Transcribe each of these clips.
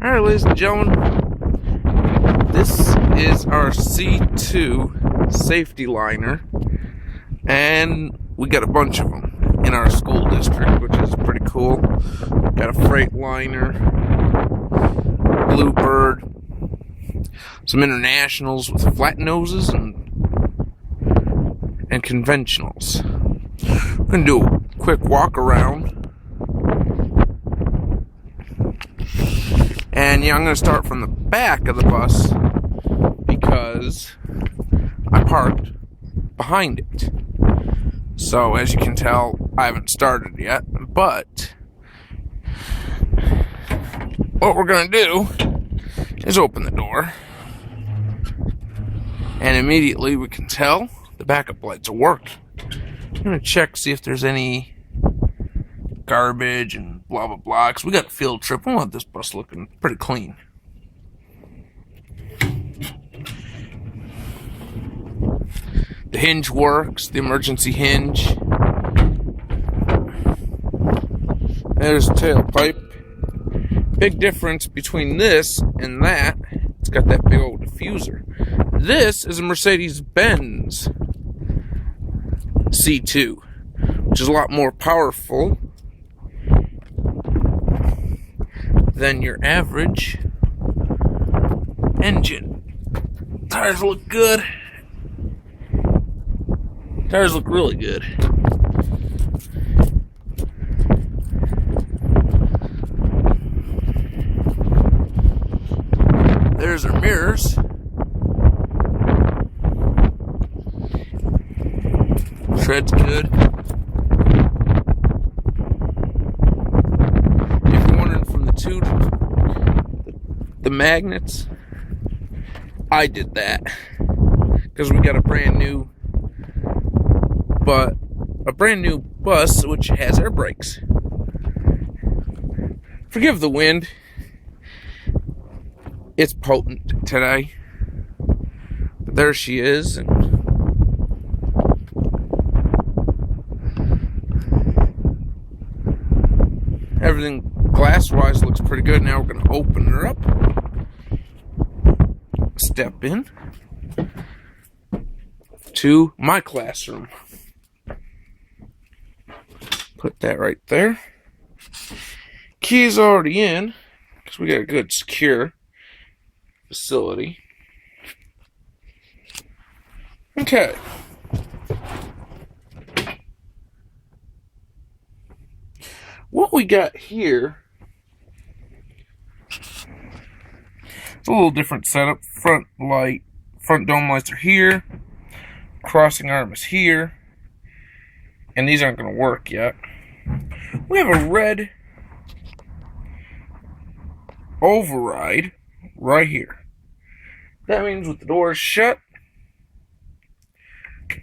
Alright, ladies and gentlemen, this is our C2 safety liner, and we got a bunch of them in our school district, which is pretty cool. Got a freight liner, Bluebird, some internationals with flat noses, and conventionals. We're going to do a quick walk around. And yeah, I'm going to start from the back of the bus because I parked behind it. So as you can tell, I haven't started yet, but what we're going to do is open the door, and immediately we can tell the backup lights are working. I'm going to check, see if there's any garbage and blah blah blah, because we got a field trip. We want this bus looking pretty clean. The hinge works, the emergency hinge. There's the tailpipe. Big difference between this and that, it's got that big old diffuser. This is a Mercedes-Benz C2, which is a lot more powerful than your average engine. Tires look good. Tires look really good. There's our mirrors. Tread's good. The magnets, I did that because we got a brand new bus which has air brakes. Forgive the wind, it's potent today, but there she is. And everything glass-wise looks pretty good. Now we're going to open her up. Step in to my classroom. Put that right there. Key's already in, because we got a good, secure facility. Okay. What we got here, it's a little different setup. Front dome lights are here. Crossing arm is here. And these aren't going to work yet. We have a red override right here. That means with the doors shut,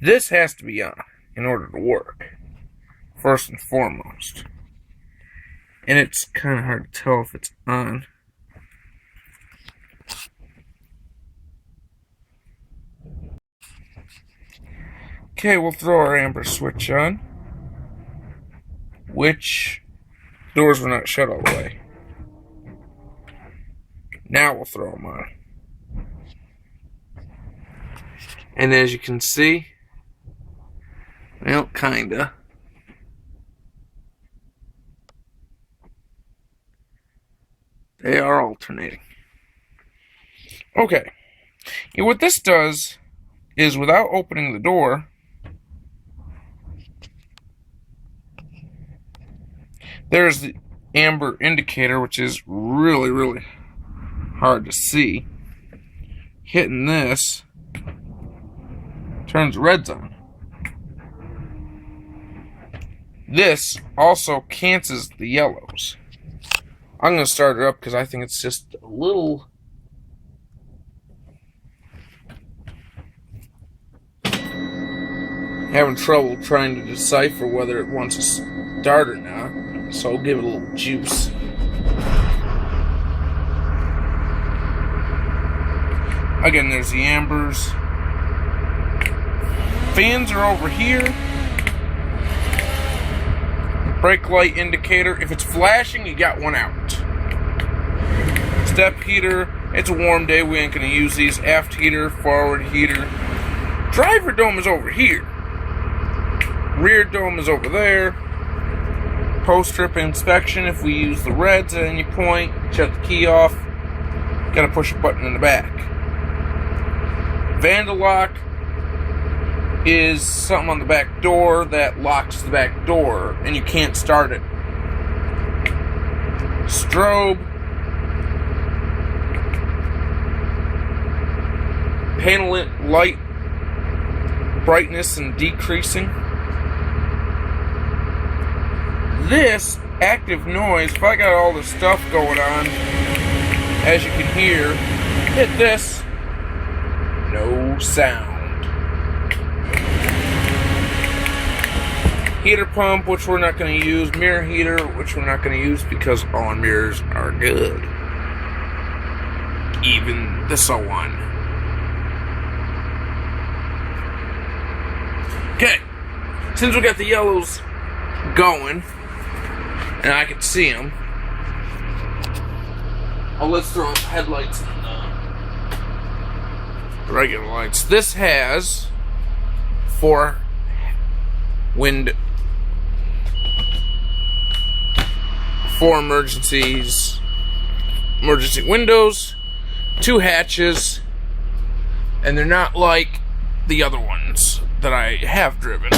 this has to be on in order to work, first and foremost. And it's kind of hard to tell if it's on. Okay, we'll throw our amber switch on, which doors were not shut all the way. Now we'll throw them on. And as you can see, well, kinda. They are alternating. Okay. Yeah, what this does is, without opening the door, there's the amber indicator, which is really, really hard to see. Hitting this turns reds on. This also cancels the yellows. I'm going to start it up because I think it's just a little having trouble trying to decipher whether it wants to start or not. So I'll give it a little juice. Again, there's the ambers. Fans are over here. Brake light indicator. If it's flashing, you got one out. Step heater, it's a warm day, we ain't gonna use these. Aft heater, forward heater. Driver dome is over here. Rear dome is over there. Post-trip inspection, if we use the reds at any point, shut the key off. Gotta push a button in the back. Vandalock is something on the back door that locks the back door and you can't start it. Strobe, panel light brightness and decreasing. This active noise, if I got all this stuff going on, as you can hear, hit this, no sound. Heater pump, which we're not going to use. Mirror heater, which we're not going to use because all our mirrors are good. Even the so on. Okay, since we got the yellows going, and I can see them, let's throw the headlights in the regular lights. This has 4 emergency windows, 2 hatches, and they're not like the other ones that I have driven.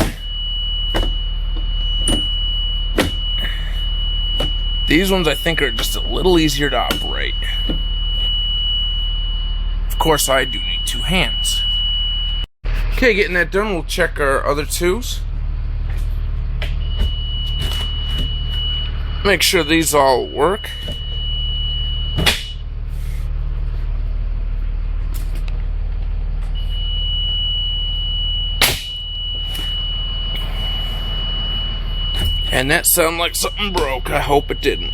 These ones I think are just a little easier to operate. Of course, I do need 2 hands. Okay, getting that done, we'll check our other 2s. Make sure these all work. And that sounded like something broke. I hope it didn't.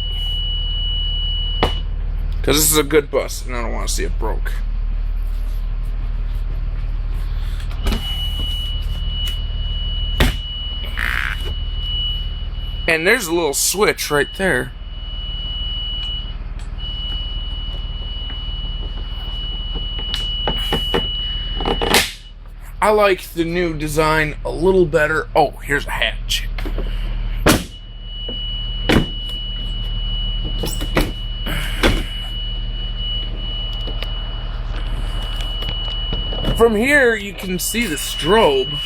Because this is a good bus, and I don't want to see it broke. And there's a little switch right there. I like the new design a little better. Oh, here's a hatch. From here, you can see the strobe.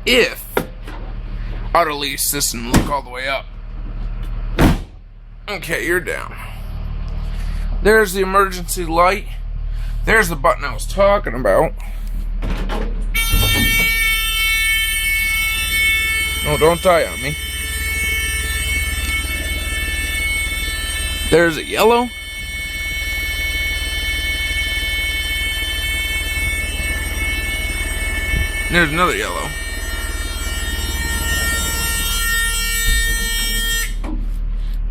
If I'd release this and look all the way up. Okay, you're down. There's the emergency light. There's the button I was talking about. Oh, don't die on me. There's a yellow. There's another yellow.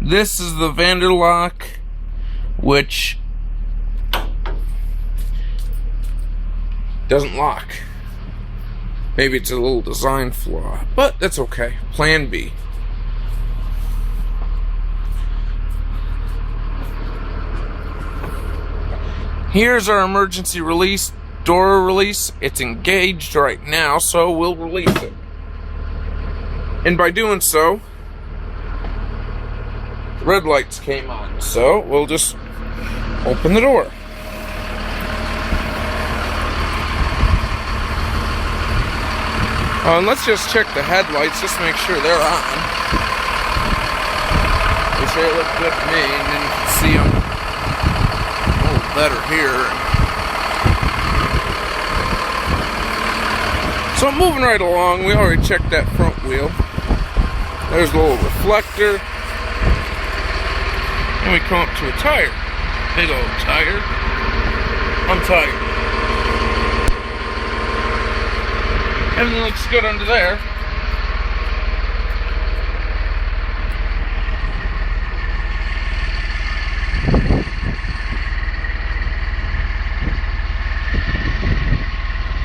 This is the Vanderlock, which doesn't lock. Maybe it's a little design flaw, but that's okay. Plan B. Here's our emergency release, door release. It's engaged right now, so we'll release it. And by doing so, the red lights came on, so we'll just open the door. And let's just check the headlights, just to make sure they're on. They sure look good to me, and then you can see them a little better here. So I'm moving right along. We already checked that front wheel. There's a little reflector. And we come up to a tire. Big old tire. Untired. Everything looks good under there.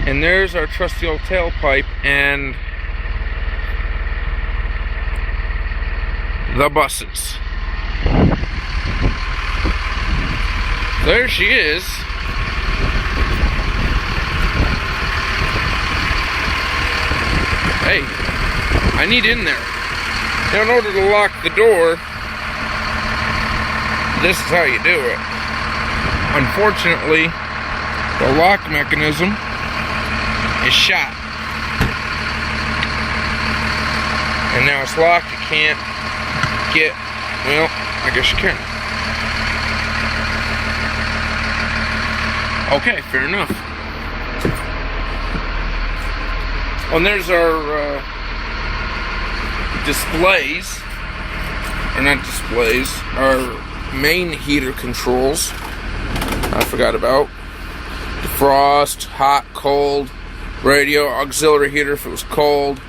And there's our trusty old tailpipe and the buses. There she is. Hey, I need in there. Now, in order to lock the door, this is how you do it. Unfortunately, the lock mechanism is shot. And now it's locked. You can't get, well, I guess you can. Okay, fair enough. Well, and there's our displays, or not displays, our main heater controls. I forgot about defrost, hot, cold, radio, auxiliary heater if it was cold,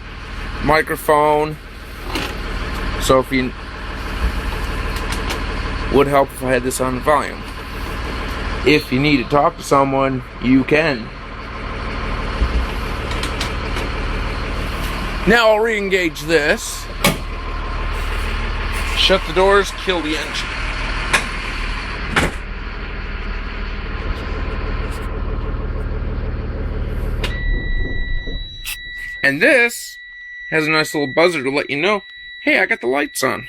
microphone. So if you would help if I had this on volume. If you need to talk to someone, you can. Now I'll re-engage this. Shut the doors, kill the engine. And this has a nice little buzzer to let you know, hey, I got the lights on.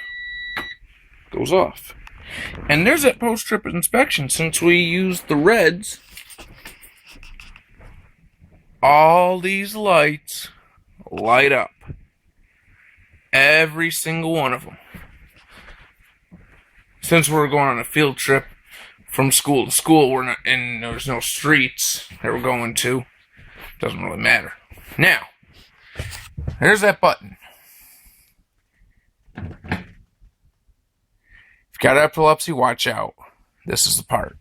Goes off. And there's that post-trip inspection. Since we used the reds, all these lights light up. Every single one of them. Since we're going on a field trip from school to school, we're not, and there's no streets that we're going to. Doesn't really matter. Now, there's that button. If you got epilepsy, watch out. This is the part.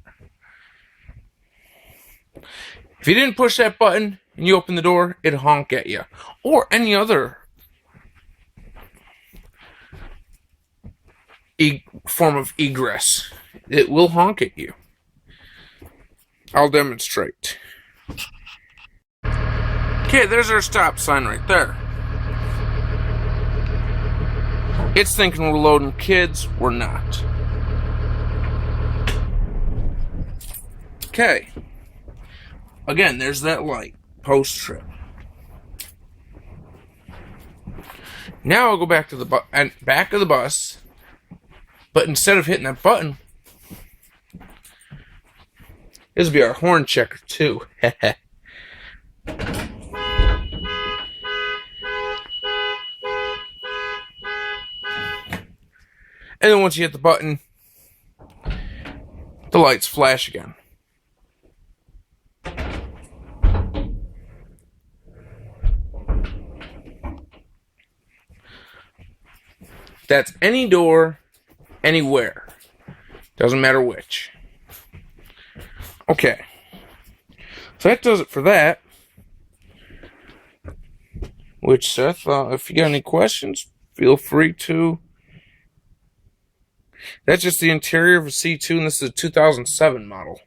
If you didn't push that button and you open the door, it'll honk at you. Or any other form of egress. It will honk at you. I'll demonstrate. Okay, there's our stop sign right there. It's thinking we're loading kids. We're not. Okay. Again, there's that light. Post-trip. Now I'll go back to the back of the bus. But instead of hitting that button, this will be our horn checker too. And then once you hit the button, the lights flash again. That's any door, anywhere. Doesn't matter which. Okay. So that does it for that. Which, Seth, if you got any questions, feel free to. That's just the interior of a C2, and this is a 2007 model.